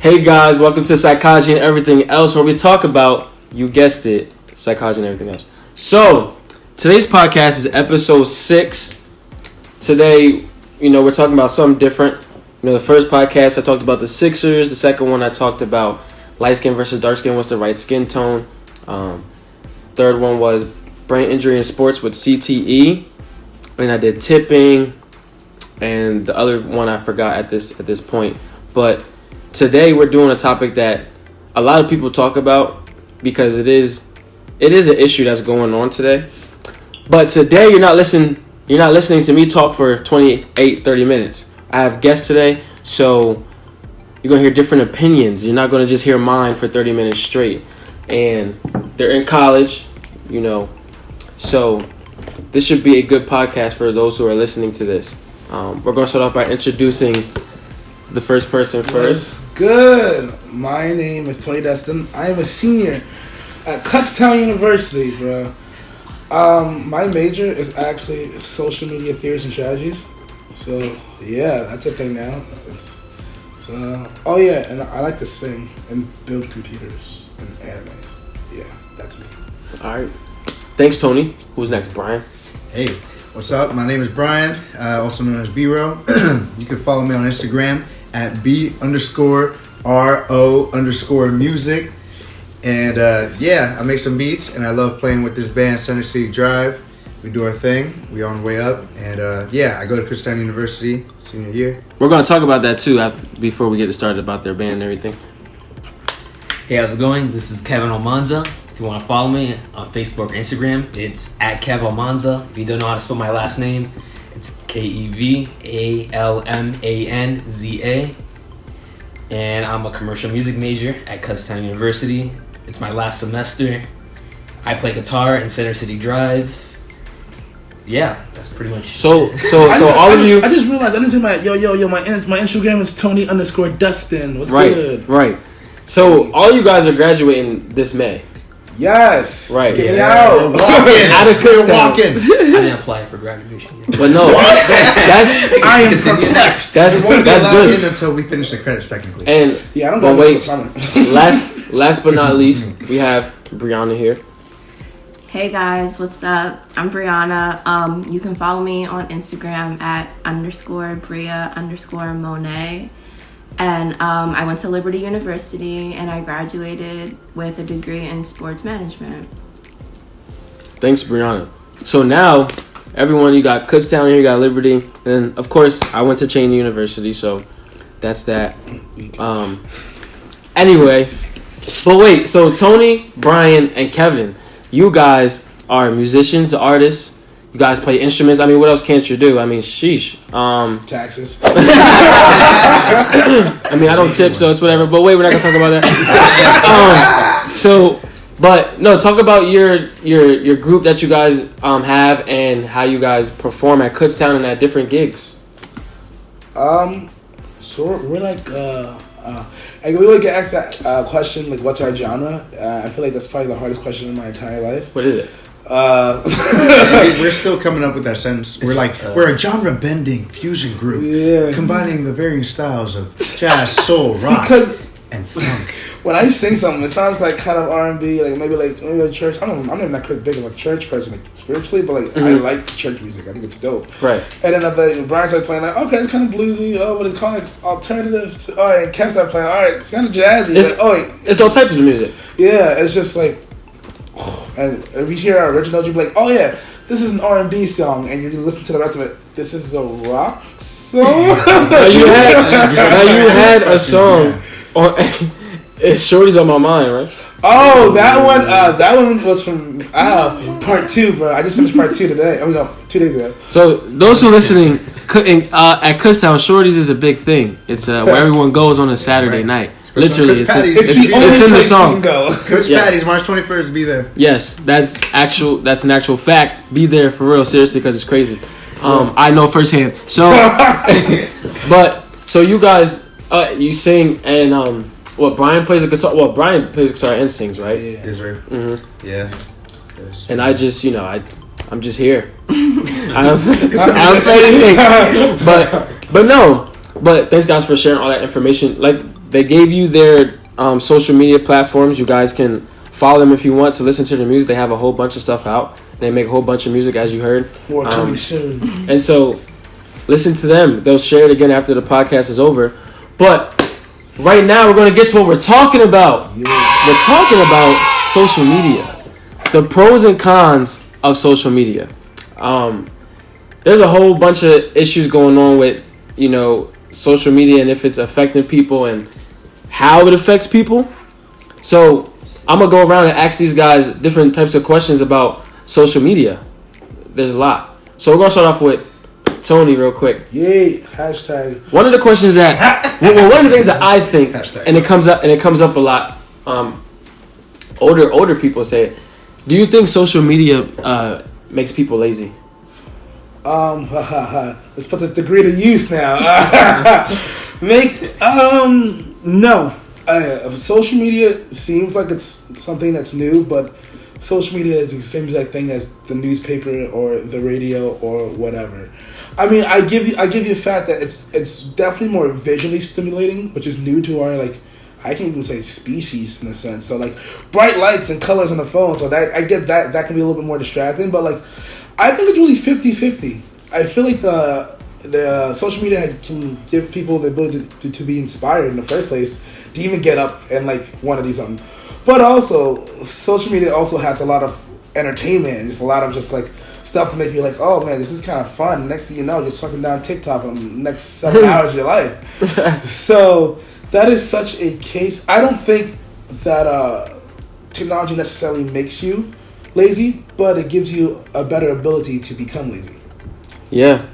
Hey guys, welcome to Psychology and Everything Else, where we talk about, you guessed it, psychology and everything else. So, today's podcast is episode 6. Today, we're talking about something different. The first podcast I talked about the Sixers. The second one I talked about light skin versus dark skin. What's the right skin tone? Third one was brain injury in sports with CTE. And I did tipping. And the other one I forgot at this point. But today we're doing a topic that a lot of people talk about because it is an issue that's going on today. But today you're not listening to me talk for 30 minutes. I have guests today, so you're going to hear different opinions. You're not going to just hear mine for 30 minutes straight. And they're in college, So this should be a good podcast for those who are listening to this. We're going to start off by introducing the first person first. What's good? My name is Tony Destin. I am a senior at Kutztown University, bro. My major is actually social media theories and strategies. So, yeah, that's a thing now. And I like to sing and build computers and animes. Yeah, that's me. All right. Thanks, Tony. Who's next? Brian? Hey, what's up? My name is Brian, also known as B-Ro. You can follow me on Instagram at B_RO_music. And I make some beats, and I love playing with this band, Center City Drive. We do our thing. We're on the way up. And I go to Kutztown University, senior year. We're going to talk about that too before we get started about their band and everything. Hey, how's it going? This is Kevin Almanza. If you want to follow me on Facebook or Instagram, it's at Kev Almanza. If you don't know how to spell my last name, it's KEVALMANZA. And I'm a commercial music major at Kutztown University. It's my last semester. I play guitar in Center City Drive. Yeah, that's pretty much So all of you. I just realized I didn't say my my Instagram is Tony_Dustin. What's good? Right. So all you guys are graduating this May. Yes. Right. Get me out. Out of Kutztown. I didn't apply for graduation yet. But no, I am perplexed. That's good until we finish the credits technically. And I don't go wait. Summer. last but not least, we have Brianna here. Hey guys, what's up? I'm Brianna. You can follow me on Instagram at _Bria_Monet. And I went to Liberty University and I graduated with a degree in sports management. Thanks, Brianna. So now, everyone, you got Kutztown here, you got Liberty, and of course, I went to Cheney University, so that's that. Anyway, but wait, so Tony, Brian, and Kevin, you guys are musicians, artists. You guys play instruments. I mean, what else can't you do? I mean, sheesh. Taxes. I mean, I don't tip, so it's whatever. But wait, we're not gonna talk about that. Talk about your group that you guys have and how you guys perform at Kutztown and at different gigs. So we're like we really get asked that question, like, what's our genre? I feel like that's probably the hardest question in my entire life. What is it? We're still coming up with that sentence. We're a genre-bending fusion group, combining the varying styles of jazz, soul, rock, and funk. When I sing something, it sounds like kind of R&B, like maybe a church. I'm not that big of a church person, like, spiritually, but like I like church music. I think it's dope. Right. And then Brian started playing, like, okay, it's kind of bluesy. Oh, but it's kind of like alternative. All right, and Kev started playing. All right, it's kind of jazzy. It's all types of music. Yeah, it's just like. And if you hear our original, you'll be like, oh yeah, this is an R&B song, and you listen to the rest of it, this is a rock song. Now you had a song on Shorty's on My Mind, right? Oh, that one was from part 2, bro. I just finished part 2 today. Oh no, 2 days ago. So those who are listening, at Kutztown, Shorty's is a big thing. It's where everyone goes on a Saturday night. Literally, it's in the song. Coach Patty's March 21st. Be there. Yes, that's an actual fact. Be there for real, seriously, because it's crazy. I know firsthand. So, so you guys, you sing and Brian plays a guitar. Well, Brian plays a guitar and sings, right? Yeah. Israel. Mm-hmm. Yeah. And I just, I'm just here. I don't say anything, but no. But thanks guys for sharing all that information. Like they gave you their social media platforms. You guys can follow them if you want to listen to their music. They have a whole bunch of stuff out. They make a whole bunch of music, as you heard. More coming soon. And so, listen to them. They'll share it again after the podcast is over. But right now, we're going to get to what we're talking about. Yeah. We're talking about social media. The pros and cons of social media. There's a whole bunch of issues going on with, social media and if it's affecting people and how it affects people. So, I'm going to go around and ask these guys different types of questions about social media. There's a lot. So we're going to start off with Tony real quick. Yay, hashtag. One of the questions that, one of the things that I think, and it comes up a lot, older people say it. Do you think social media makes people lazy? Let's put this degree to use now. No. Social media seems like it's something that's new, but social media is the same exact thing as the newspaper or the radio or whatever. I mean, I give you a fact that it's definitely more visually stimulating, which is new to our, like, I can even say species in a sense. So, like, bright lights and colors on the phone. So that I get that can be a little bit more distracting, but, like, I think it's really 50-50. I feel like the social media can give people the ability to be inspired in the first place, to even get up and, like, want to do something. But also, social media also has a lot of entertainment and just a lot of just, like, stuff to make you like, oh, man, this is kind of fun. Next thing you know, you're swiping down TikTok on the next 7 hours of your life. So that is such a case. I don't think that technology necessarily makes you lazy, but it gives you a better ability to become lazy. Yeah.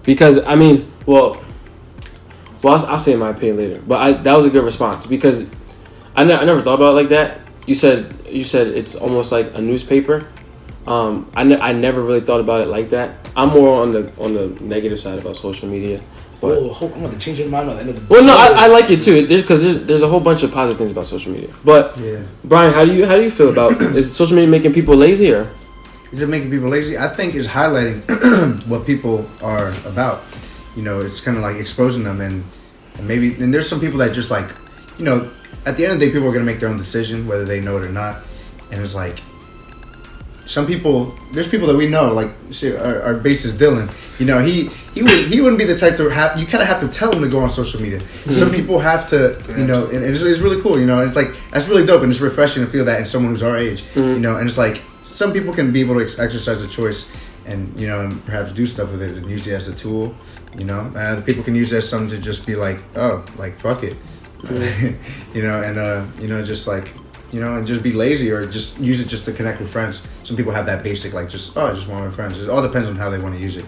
Because, I mean, well, I'll say my opinion later. But that was a good response because I never thought about it like that. You said it's almost like a newspaper. I never really thought about it like that. I'm more on the negative side about social media. But, I'm going to change your mind by the end of the day. Well, no, I like it too. There's a whole bunch of positive things about social media. But yeah. Brian, how do you feel about is social media making people lazy or? Is it making people lazy? I think it's highlighting what people are about. It's kind of like exposing them and there's some people that just like, at the end of the day, people are going to make their own decision, whether they know it or not. And it's like, there's people that we know, like our bassist Dylan. He wouldn't be the type to have. You kind of have to tell him to go on social media. Some people have to, and it's really cool. It's like that's really dope and it's refreshing to feel that in someone who's our age. And it's like some people can be able to exercise a choice and and perhaps do stuff with it and use it as a tool. Other people can use it as something to just be like, oh, like fuck it, just like. And just be lazy or just use it just to connect with friends. Some people have that basic, like, I just want my friends. It all depends on how they want to use it,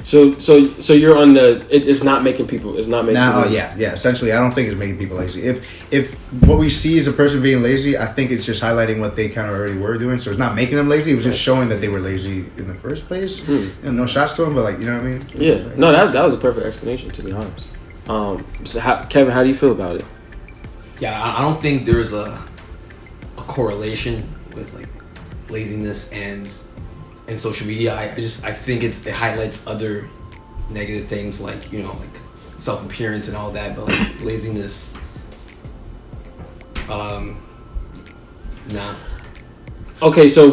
So you're on it's not making people, people lazy. Yeah. Essentially, I don't think it's making people lazy. If what we see is a person being lazy, I think it's just highlighting what they kind of already were doing. So it's not making them lazy. It was just showing that they were lazy in the first place. No shots to them, but, like, you know what I mean? Yeah. No, that was a perfect explanation, to be honest. Kevin, how do you feel about it? Yeah, I don't think there's a correlation with like laziness and social media. I think it highlights other negative things like like self-appearance and all that, but like laziness nah. Okay, so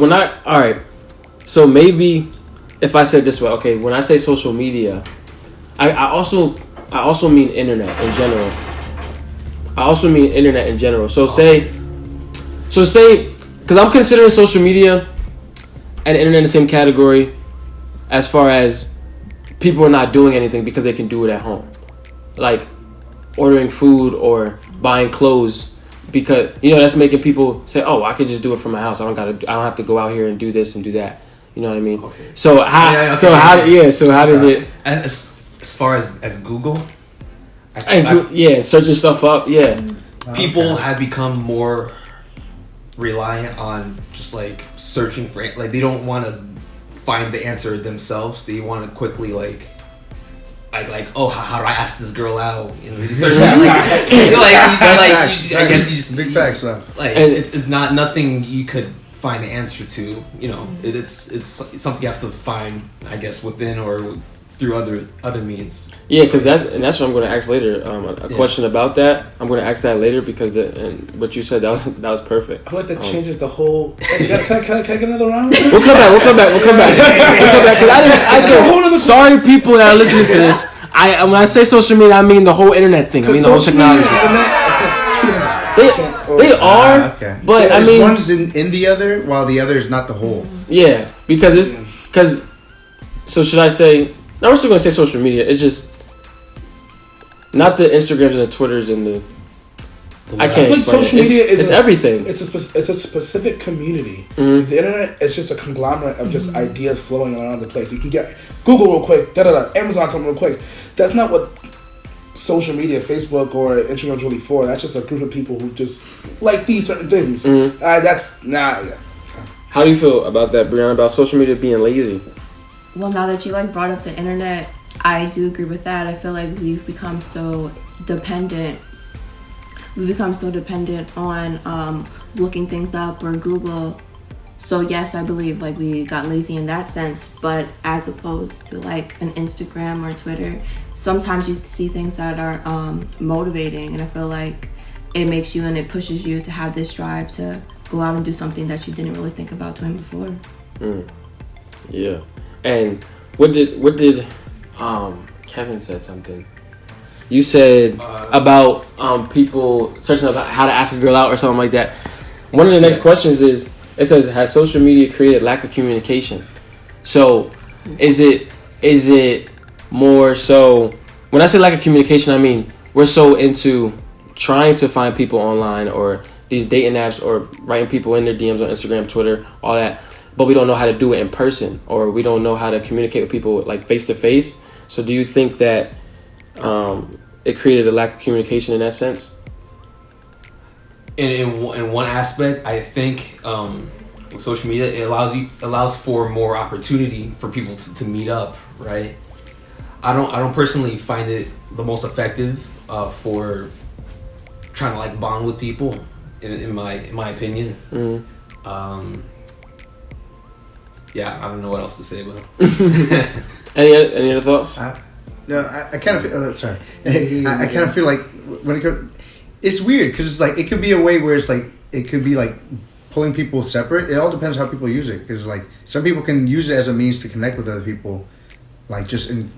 so maybe if I said this way, okay, when I say social media, I also mean internet in general. So say, because I'm considering social media and internet in the same category as far as people are not doing anything because they can do it at home. Like ordering food or buying clothes because, that's making people say, oh, I could just do it from my house. I don't have to go out here and do this and do that. You know what I mean? Okay. So how does it? As far as Google? Searching stuff up, yeah. People have become more reliant on just like searching for like they don't want to find the answer themselves. They want to quickly like oh, how do I ask this girl out? Search that I guess you just big facts though. Like it's not nothing you could find the answer to. It's something you have to find, I guess, within or through other means. Yeah, because that's what I'm going to ask later. A question about that. I'm going to ask that later because and what you said that was perfect. I feel like that changes the whole. Can I get another round? We'll come back. Because sorry, people that are listening to this. When I say social media, I mean the whole internet thing. I mean the whole technology. They are, okay. But I mean, one's in the other, while the other is not the whole. Yeah, because So should I say? Now we're still gonna say social media. It's just not the Instagrams and the Twitters and the. I can't explain social it. Media it's everything. It's a specific community. Mm-hmm. The internet is just a conglomerate of just ideas flowing around the place. You can get Google real quick, Amazon something real quick. That's not what social media, Facebook or Instagram is really for. That's just a group of people who just like these certain things. Mm-hmm. Yeah. How do you feel about that, Brianna? About social media being lazy? Well, now that you brought up the internet, I do agree with that. I feel like we've become so dependent. We've become so dependent on looking things up or Google. So yes, I believe we got lazy in that sense. But as opposed to an Instagram or Twitter, sometimes you see things that are motivating, and I feel like it makes you and it pushes you to have this drive to go out and do something that you didn't really think about doing before. Yeah. And what did Kevin said something. You said about people searching up how to ask a girl out or something like that. One of the next questions is, it says, has social media created lack of communication? So is it more so, when I say lack of communication, I mean we're so into trying to find people online or these dating apps or writing people in their DMs on Instagram, Twitter, all that, but we don't know how to do it in person, or we don't know how to communicate with people face to face. So do you think that it created a lack of communication in that sense? In one aspect, I think with social media, it allows for more opportunity for people to meet up, right? I don't personally find it the most effective for trying to bond with people, in my opinion. Mm-hmm. Yeah, I don't know what else to say about it. Any other thoughts? No, I kind of feel. Sorry, I kind of feel like when it comes, it's weird because it's it could be a way where it's it could be pulling people separate. It all depends how people use it, because some people can use it as a means to connect with other people,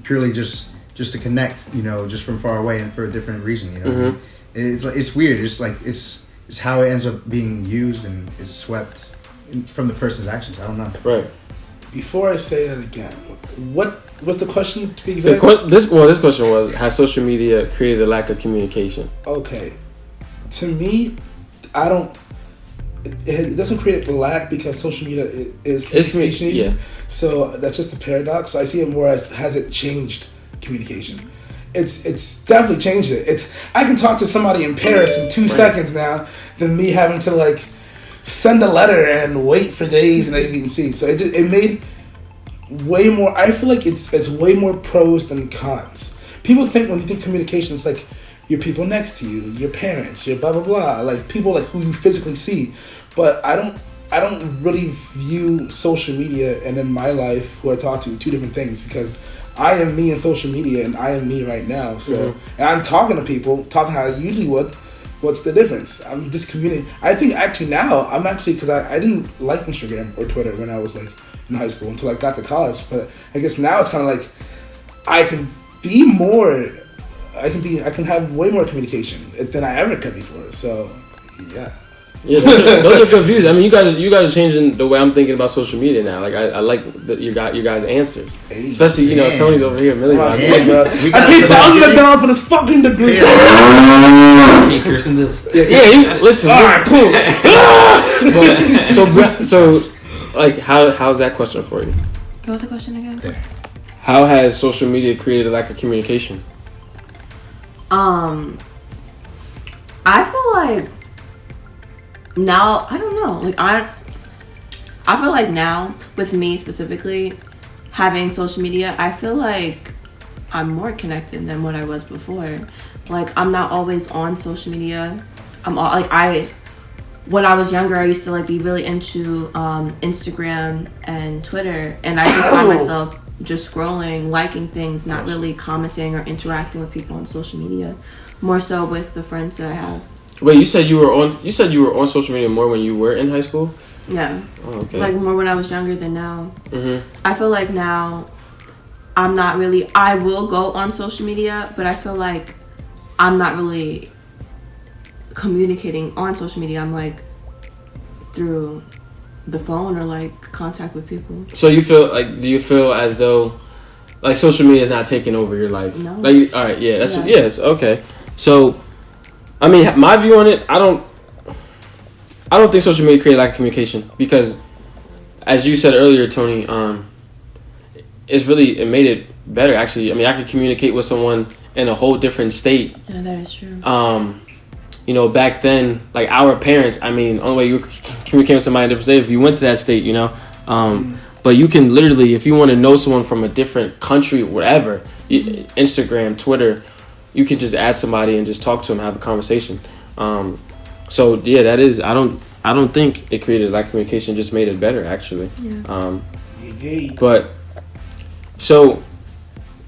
purely just to connect, just from far away and for a different reason. Mm-hmm. It's weird. It's how it ends up being used, and it's swept from the person's actions. I don't know. Right. Before I say that again, what's the question to be exact? This question was, has social media created a lack of communication? Okay. To me, it doesn't create a lack, because social media is communication. Yeah. So that's just a paradox. So I see it more as, has it changed communication? It's definitely changed it. I can talk to somebody in Paris in 2 seconds now than me having to send a letter and wait for days and I didn't even see. So it made way more. I feel like it's way more pros than cons. People think, when you think communication, it's your people next to you, your parents, your blah blah blah, people who you physically see. But I don't really view social media and in my life who I talk to two different things, because I am me in social media and I am me right now. So and I'm talking to people, talking how I usually would. What's the difference? I'm just communicating. I think actually now, because I didn't like Instagram or Twitter when I was in high school until I got to college. But I guess now it's kind of I can be more, I can have way more communication than I ever could before. So, yeah. Yeah, those are good views. I mean, you guys are changing the way I'm thinking about social media now. I like your guys' answers, especially Tony's over here, million. I paid thousands of dollars for this fucking degree. Can't curse in this. Yeah. Listen. All right, cool. How's that question for you? What was the question again? How has social media created a lack of communication? I feel now, I don't know. I feel like now, with me specifically, having social media, I feel like I'm more connected than what I was before. I'm not always on social media. When I was younger, I used to be really into Instagram and Twitter, and I just find myself just scrolling, liking things, not really commenting or interacting with people on social media. More so with the friends that I have. Wait, you said you were on social media more when you were in high school? Yeah. Oh, okay. Like more when I was younger than now. Mm-hmm. I feel like now I'm not really. I will go on social media, but I feel like I'm not really communicating on social media. I'm like through the phone or like contact with people. So you feel like? Do you feel as though like social media is not taking over your life? No. Like, all right, yeah, that's yes, okay. So, I mean, my view on it, I don't think social media created lack of communication because, as you said earlier, Tony, it made it better. Actually, I mean, I could communicate with someone in a whole different state. Yeah, that is true. You know, back then, like our parents, I mean, the only way you could communicate with somebody in a different state if you went to that state, you know. But you can literally, if you want to know someone from a different country, whatever, Instagram, Twitter, you can just add somebody and just talk to them, have a conversation. So yeah, that is. I don't think it created lack of communication, just made it better actually. Yeah. But so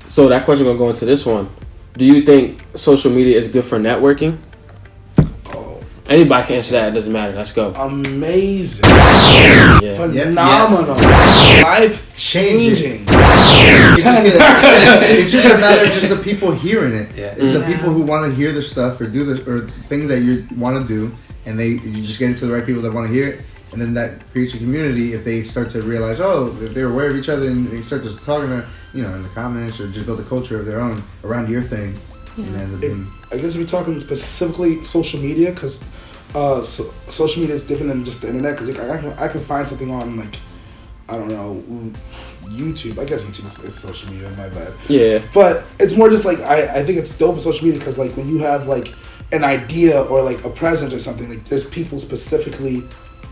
that question gonna go into this one. Do you think social media is good for networking? Anybody can answer that. It doesn't matter. Let's go. Amazing. Yeah. Phenomenal. Life changing. It's just a matter of just the people hearing it. Yeah. It's the people who want to hear the stuff or do the or thing that you want to do, and you just get into the right people that want to hear it, and then that creates a community. If they start to realize, if they're aware of each other, and they start to talk in the comments, or just build a culture of their own around your thing. Yeah. I guess we're talking specifically social media because social media is different than just the internet. Because I can find something on like, I don't know, YouTube. I guess YouTube is social media. My bad. Yeah. But it's more just like I think it's dope with social media because like when you have like an idea or like a present or something, like there's people specifically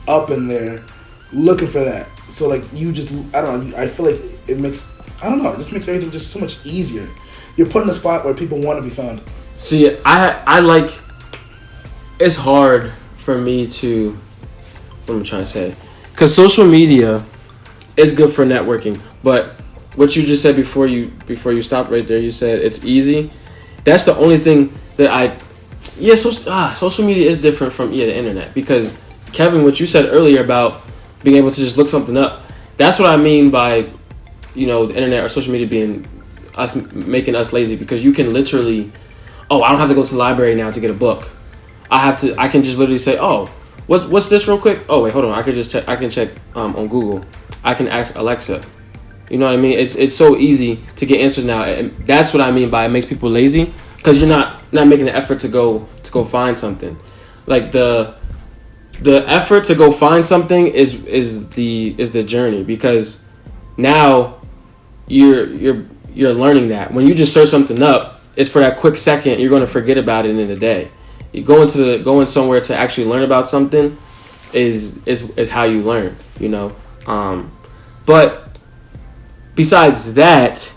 up in there looking for that. So like you just I don't know. I feel like it makes it just makes everything just so much easier. You're put in a spot where people want to be found. See, I like. It's hard for me to. What am I trying to say? Because social media is good for networking, but what you just said before you stopped right there, you said it's easy. That's the only thing that social media is different from the internet because Kevin, what you said earlier about being able to just look something up. That's what I mean by, the internet or social media being making us lazy because you can literally, I don't have to go to the library now to get a book. I can just literally say, what's this real quick? Oh wait, hold on. I can check on Google. I can ask Alexa. You know what I mean? It's so easy to get answers now, and that's what I mean by it makes people lazy because you're not making the effort to go find something. Like the effort to go find something is the journey because now you're learning that when you just search something up, it's for that quick second. You're going to forget about it in a day. You going somewhere to actually learn about something is how you learn. But besides that,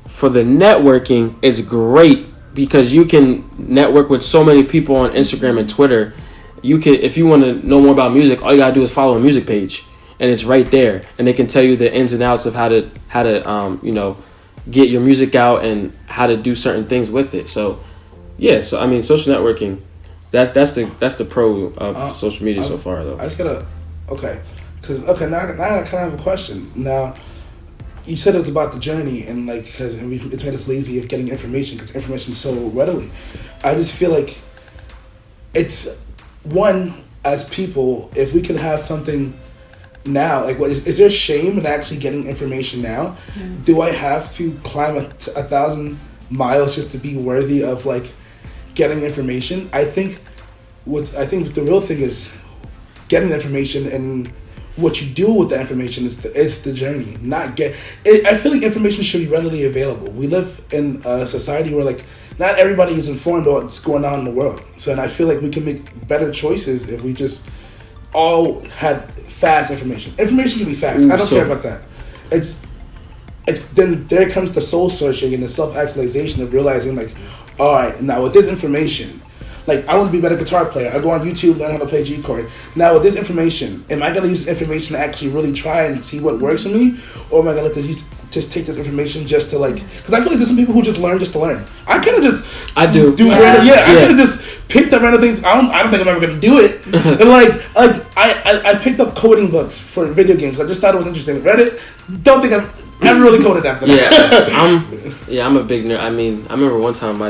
for the networking, it's great because you can network with so many people on Instagram and Twitter. You can, if you want to know more about music, all you gotta do is follow a music page, and it's right there, and they can tell you the ins and outs of how to get your music out and how to do certain things with it. So, yeah. So I mean, social networking, that's the pro of social media so far, though. I just gotta now I kind of have a question. Now, you said it was about the journey and like because it's made us lazy of getting information because information is so readily. I just feel like it's one as people if we can have something. Now, like, is there shame in actually getting information now? Mm. Do I have to climb 1,000 miles just to be worthy of like getting information? I think the real thing is getting the information and what you do with the information is the journey. I feel like information should be readily available. We live in a society where like not everybody is informed about what's going on in the world. So, and I feel like we can make better choices if we just all had fast information. Information can be fast. I don't care about that. It's then there comes the soul searching and the self-actualization of realizing like, all right, now with this information, like I want to be a better guitar player. I go on YouTube, learn how to play G chord. Now with this information, am I gonna use information to actually really try and see what works for me, or am I gonna let this just take this information just to like, because I feel like there's some people who just learn just to learn. I kind of just I do random, I kind of just picked up random things. I don't think I'm ever gonna do it. And like I picked up coding books for video games. I just thought it was interesting. Read it. Don't think I've ever really coded after that. I'm a big nerd. I mean, I remember one time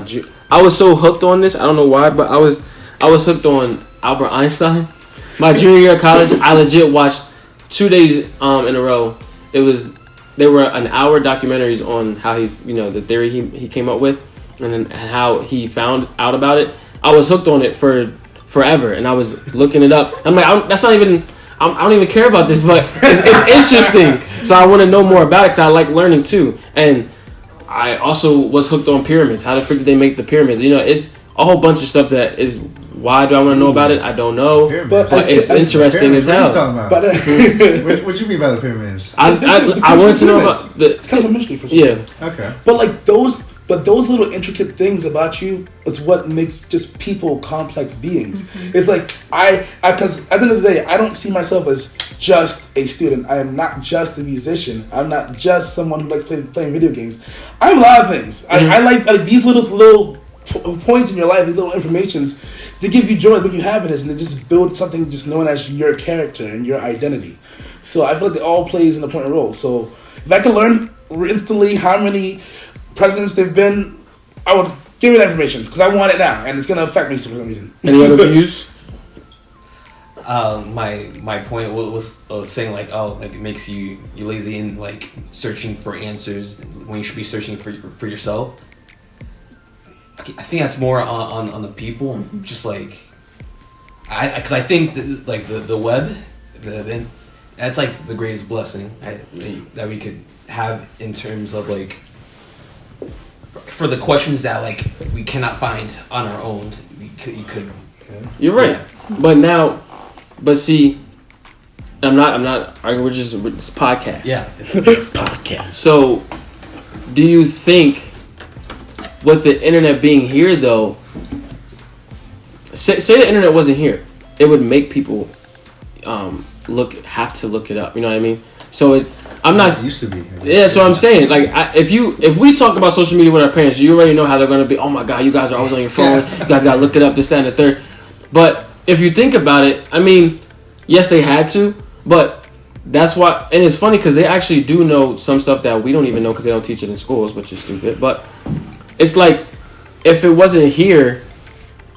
I was so hooked on this. I don't know why, but I was hooked on Albert Einstein. My junior year of college, I legit watched 2 days in a row. They were an hour documentaries on how he, the theory he came up with, and then how he found out about it. I was hooked on it for forever, and I was looking it up. I'm like, I don't even care about this, but it's interesting. So I want to know more about it because I like learning too. And I also was hooked on pyramids. How the frick did they make the pyramids? It's a whole bunch of stuff that is. Why do I want to know about it? I don't know, but it's interesting as hell. What are you talking about? What you mean by the pyramids? I wanted to know about it's kind of a mystery for some people. Okay. But like those little intricate things about you, it's what makes just people complex beings. Mm-hmm. It's like because at the end of the day, I don't see myself as just a student. I am not just a musician. I'm not just someone who likes playing video games. I'm a lot of things. Mm-hmm. I like these little points in your life, these little informations. They give you joy when you have it, and they just build something just known as your character and your identity. So I feel like it all plays an important role. So if I could learn instantly how many presidents they've been, I would give me that information because I want it now, and it's going to affect me for some reason. Any other views? My point was saying like it makes you lazy in like searching for answers when you should be searching for yourself. I think that's more on the people, just like, because I think the web, that's like the greatest blessing that we could have in terms of like, for the questions that like we cannot find on our own, you could. You're right, but see, I'm not arguing. It's podcast. Yeah, podcast. So, do you think? With the internet being here, though, say the internet wasn't here, it would make people have to look it up. You know what I mean? So I'm not. It used to be. Yeah, so I'm saying like if we talk about social media with our parents, you already know how they're gonna be. Oh my God, you guys are always on your phone. You guys gotta look it up. This, that, and the third. But if you think about it, I mean, yes, they had to, but that's why. And it's funny because they actually do know some stuff that we don't even know because they don't teach it in schools, which is stupid. But it's like, if it wasn't here,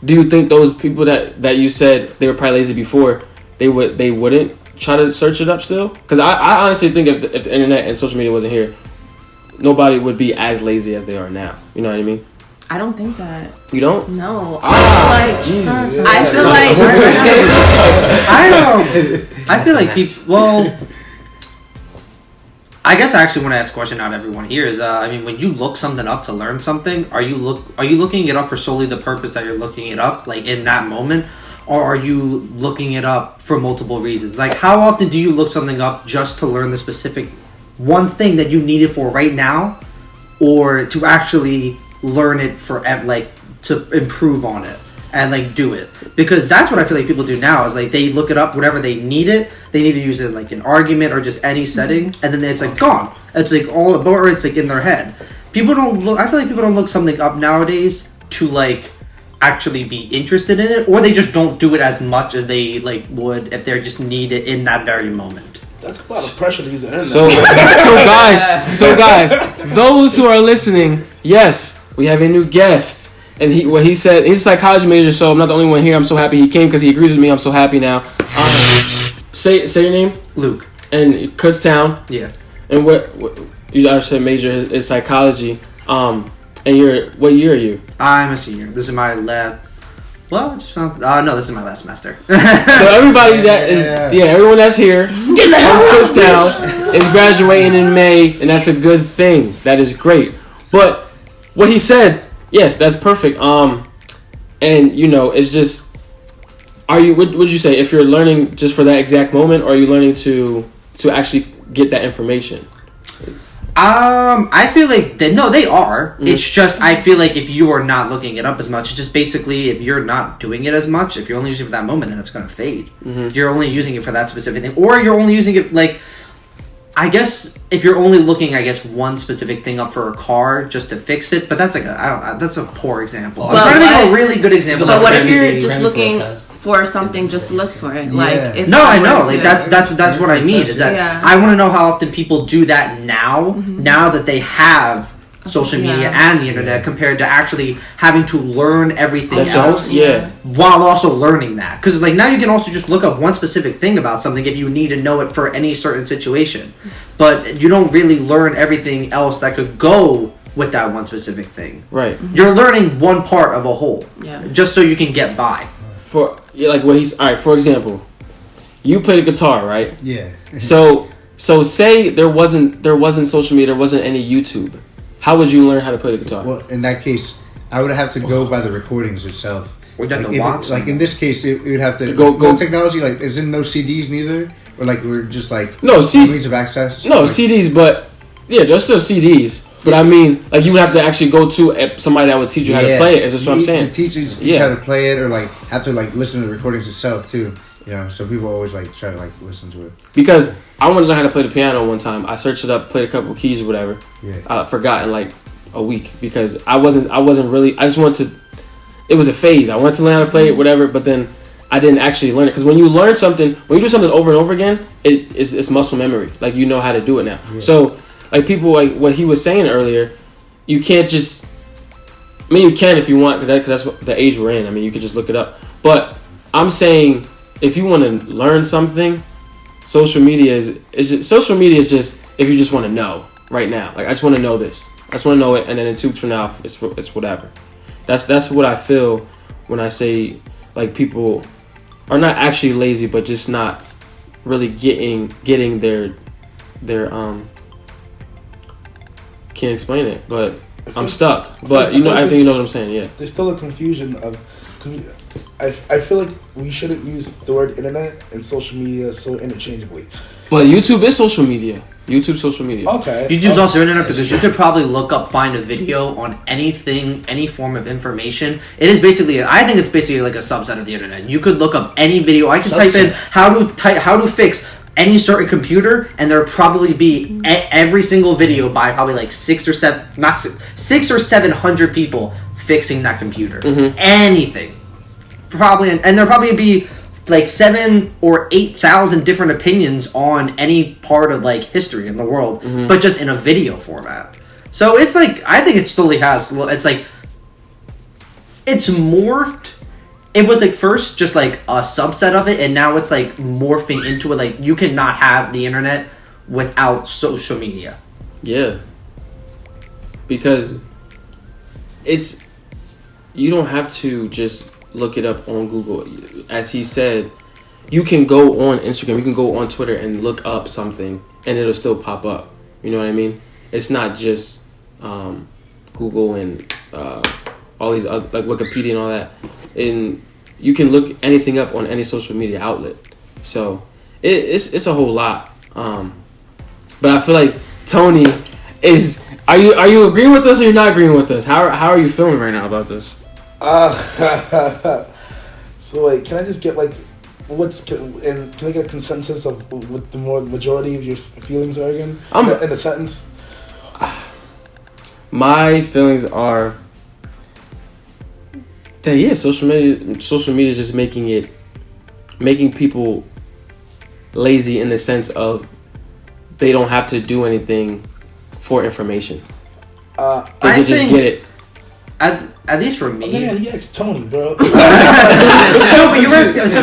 do you think those people that you said they were probably lazy before, they wouldn't try to search it up still? Because I honestly think if the internet and social media wasn't here, nobody would be as lazy as they are now. You know what I mean? I don't think that. You don't? No. Jesus. I feel like I feel like people. Well, I guess I actually want to ask a question out to everyone here is, when you look something up to learn something, are you looking it up for solely the purpose that you're looking it up, like in that moment, or are you looking it up for multiple reasons? Like, how often do you look something up just to learn the specific one thing that you need it for right now, or to actually learn it for to improve on it and like do it? Because that's what I feel like people do now is like they look it up whenever they need it. They need to use it in like an argument or just any setting, and then it's like gone. It's like or it's like in their head. People don't look. I feel like people don't look something up nowadays to like actually be interested in it, or they just don't do it as much as they like would if they just need it in that very moment. That's a lot of pressure to use the internet. So guys, those who are listening, yes, we have a new guest. And he said, he's a psychology major, so I'm not the only one here. I'm so happy he came because he agrees with me. I'm so happy now. Say your name, Luke. And Kutztown. Yeah. And what you said major is psychology. And what year are you? I'm a senior. This is my lab. Well, no, this is my last semester. So everybody that is everyone that's here from Kutztown is graduating in May, and that's a good thing. That is great. But what he said. Yes, that's perfect. And it's just, would you say if you're learning just for that exact moment, or are you learning to actually get that information? I feel like they are. Mm-hmm. It's just I feel like if you are not looking it up as much, it's just basically if you're not doing it as much, if you're only using it for that moment, then it's gonna fade. Mm-hmm. You're only using it for that specific thing, or you're only using it like. I guess if you're only looking, I guess, one specific thing up for a car just to fix it, but that's like that's a poor example. I'm trying to think of a really good example. But what if you're just looking for something just to look for it? Like, if no, I know. Like that's what I mean. Is that I want to know how often people do that now. Now that they have social media and the internet, compared to actually having to learn everything else while also learning that. Because like now you can also just look up one specific thing about something if you need to know it for any certain situation, but you don't really learn everything else that could go with that one specific thing. Right. You're learning one part of a whole, just so you can get by. For like what he's all right. For example, you play the guitar, right? Yeah. So say there wasn't social media, there wasn't any YouTube. How would you learn how to play the guitar? Well, in that case, I would have to go by the recordings itself. We'd have to watch. Like in this case, it would have to go technology. Like there's no CDs neither, or like we're just like means of access. No like, CDs, but yeah, there's still CDs. But I mean, like you would have to actually go to somebody that would teach you how to play it. Is what I'm saying? The teachers teach how to play it, or like have to like listen to the recordings itself too. You know, so people always like try to like listen to it. Because I wanted to learn how to play the piano one time. I searched it up, played a couple keys or whatever. Yeah. I forgot in like a week because I wasn't really. I just wanted to. It was a phase. I wanted to learn how to play it, whatever. But then I didn't actually learn it because when you learn something, when you do something over and over again, it's muscle memory. Like you know how to do it now. Yeah. So like people like what he was saying earlier, you can't just. I mean, you can if you want because that's what the age we're in. I mean, you could just look it up. But I'm saying. If you want to learn something, social media is just if you just want to know right now. Like I just want to know this. I just want to know it, and then in 2 weeks from now, it's whatever. That's what I feel when I say like people are not actually lazy, but just not really getting their can't explain it, but I'm stuck. But I think you know what I'm saying. Yeah. There's still a confusion of. I feel like we shouldn't use the word internet and social media so interchangeably. But YouTube is social media. YouTube's social media. Okay. YouTube's also internet because you could probably find a video on anything, any form of information. It is basically, I think it's basically like a subset of the internet. You could look up any video. I can type in how to fix any certain computer, and there'll probably be every single video by probably like 600 or 700 people fixing that computer. Anything. Probably, and there'll probably be like 7,000 or 8,000 different opinions on any part of like history in the world, but just in a video format. So it's like, I think it slowly has, it's like, it's morphed. It was like first just like a subset of it, and now it's like morphing into it. Like you cannot have the internet without social media. Yeah. Because you don't have to just look it up on Google. As he said, you can go on Instagram, you can go on Twitter and look up something and it'll still pop up. You know what I mean? It's not just Google and all these other, like Wikipedia and all that. And you can look anything up on any social media outlet. So it's a whole lot. But I feel like Tony is. Are you agreeing with us or you're not agreeing with us? How are you feeling right now about this? So like, can I just get like, can I get a consensus of what the majority of your feelings are again in a sentence? My feelings are that social media is just making people lazy in the sense of they don't have to do anything for information. They can just get it. At least for me, yeah, it's Tony, bro. Because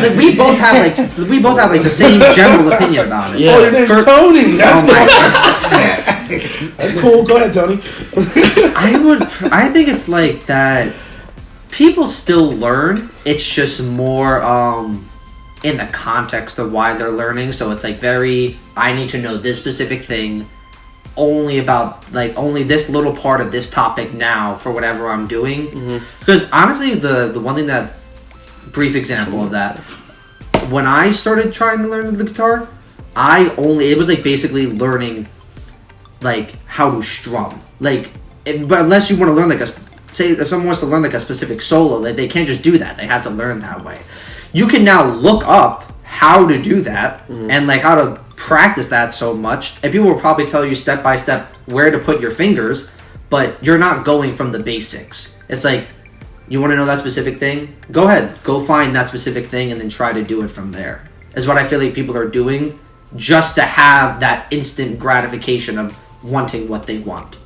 like, we both have like the same general opinion about it. Yeah. Oh, your name's Tony. That's cool. Go ahead, Tony. I think it's like that. People still learn. It's just more in the context of why they're learning. So it's like I need to know this specific thing. Only this little part of this topic now for whatever I'm doing. Because honestly, the one thing that brief example of that, when I started trying to learn the guitar, it was like basically learning like how to strum. Like, but unless you want to learn like say if someone wants to learn like a specific solo, like they can't just do that. They have to learn that way. You can now look up how to do that and like how to practice that so much, and people will probably tell you step by step where to put your fingers, but you're not going from the basics. It's like, you want to know that specific thing? Go ahead, go find that specific thing and then try to do it from there. Is what I feel like people are doing just to have that instant gratification of wanting what they want.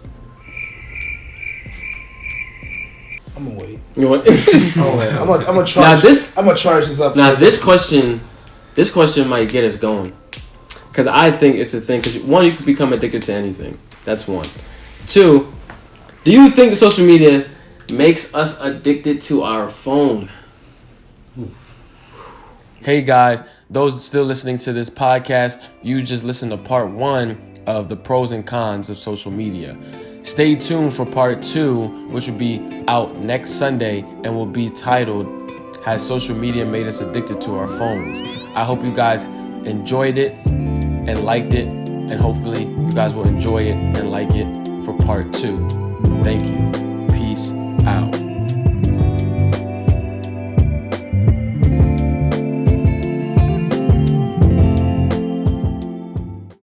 I'm gonna wait. You know what? I'm gonna charge. I'm gonna charge this up. Now this question might get us going, because I think it's a thing. Because one, you could become addicted to anything. That's one. Two, do you think social media makes us addicted to our phone? Hey guys, those still listening to this podcast, you just listened to part 1 of the pros and cons of social media. Stay tuned for part 2, which will be out next Sunday and will be titled, Has Social Media Made Us Addicted to Our Phones? I hope you guys enjoyed it and liked it, and hopefully you guys will enjoy it and like it for part 2. Thank you. Peace out.